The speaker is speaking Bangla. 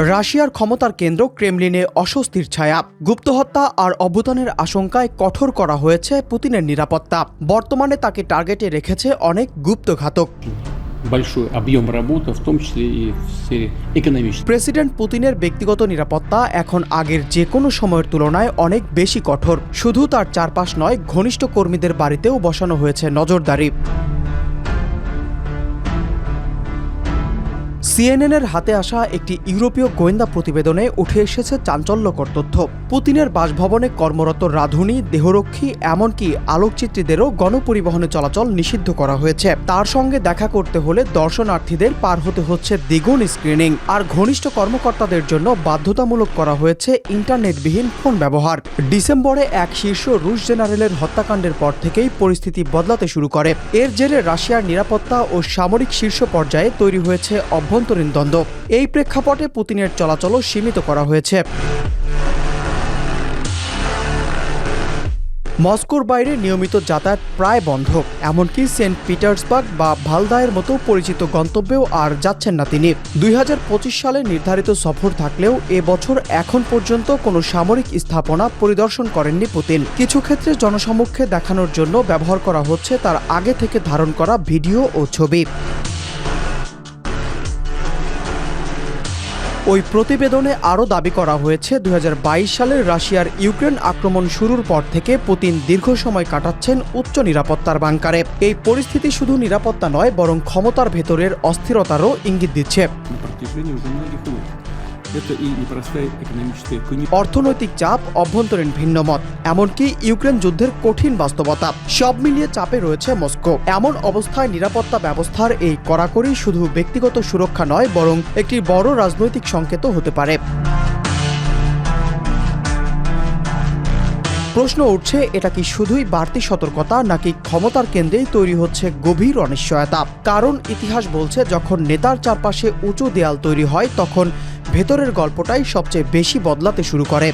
রাশিয়ার ক্ষমতার কেন্দ্র ক্রেমলিনে অস্বস্তির ছায়া। গুপ্ত হত্যা আর অভ্যুত্থানের আশঙ্কায় কঠোর করা হয়েছে পুতিনের নিরাপত্তা। বর্তমানে তাকে টার্গেটে রেখেছে অনেক গুপ্তঘাতক। Большой объем работы, в том числе и в сфере экономической. প্রেসিডেন্ট পুতিনের ব্যক্তিগত নিরাপত্তা এখন আগের যে কোনো সময়ের তুলনায় অনেক বেশি কঠোর। শুধু তার চারপাশ নয়, ঘনিষ্ঠ কর্মীদের বাড়িতেও বসানো হয়েছে নজরদারি। সিএনএনের হাতে আসা একটি ইউরোপীয় গোয়েন্দা প্রতিবেদনে উঠে এসেছে চাঞ্চল্যকর তথ্য। পুতিনের বাসভবনে কর্মরত রাঁধুনি, দেহরক্ষী, এমনকি আলোকচিত্রীদেরও গণপরিবহনে চলাচল নিষিদ্ধ করা হয়েছে। তার সঙ্গে দেখা করতে হলে দর্শনার্থীদের পার হতে হচ্ছে দ্বিগুণ স্ক্রিনিং। আর ঘনিষ্ঠ কর্মকর্তাদের জন্য বাধ্যতামূলক করা হয়েছে ইন্টারনেটবিহীন ফোন ব্যবহার। ডিসেম্বরে এক শীর্ষ রুশ জেনারেলের হত্যাকাণ্ডের পর থেকেই পরিস্থিতি বদলাতে শুরু করে। এর জেরে রাশিয়ার নিরাপত্তা ও সামরিক শীর্ষ পর্যায়ে তৈরি হয়েছে অভ্যন্তরীণ দ্বন্দ্ব। এই প্রেক্ষাপটে পুতিনের চলাচলও সীমিত করা হয়েছে। মস্কোর বাইরে নিয়মিত যাতায়াত প্রায় বন্ধ। এমনকি সেন্ট পিটার্সবার্গ বা ভালদায়ের মতো পরিচিত গন্তব্যেও আর যাচ্ছেন না তিনি। 2025 সালে নির্ধারিত সফর থাকলেও এবছর এখন পর্যন্ত কোনো সামরিক স্থাপনা পরিদর্শন করেননি পুতিন। কিছু ক্ষেত্রে জনসমক্ষে দেখানোর জন্য ব্যবহার করা হচ্ছে তার আগে থেকে ধারণ করা ভিডিও ও ছবি। ওই প্রতিবেদনে আরও দাবি করা হয়েছে 2022 সালের রাশিয়ার ইউক্রেন আক্রমণ শুরুর পর থেকে পুতিন দীর্ঘ সময় কাটাচ্ছেন উচ্চ নিরাপত্তার বাংকারে। এই পরিস্থিতি শুধু নিরাপত্তা নয়, বরং ক্ষমতার ভেতরের অস্থিরতারও ইঙ্গিত দিচ্ছে। অর্থনৈতিক চাপ, অভ্যন্তরীণ ভিন্নমত, এমনকি ইউক্রেন যুদ্ধের কঠিন বাস্তবতা, সব মিলিয়ে চাপে রয়েছে মস্কো। এমন অবস্থায় নিরাপত্তা ব্যবস্থার এই কড়াকড়ি শুধু ব্যক্তিগত সুরক্ষা নয়, বরং একটি বড় রাজনৈতিক সংকেতও হতে পারে। প্রশ্ন উঠছে, এটা কি শুধুই বাড়তি সতর্কতা, নাকি ক্ষমতার কেন্দ্রেই তৈরি হচ্ছে গভীর অনিশ্চয়তা? কারণ ইতিহাস বলছে, যখন নেতার চারপাশে উঁচু দেয়াল তৈরি হয়, তখন ভেতরের গল্পটাই সবচেয়ে বেশি বদলাতে শুরু করে।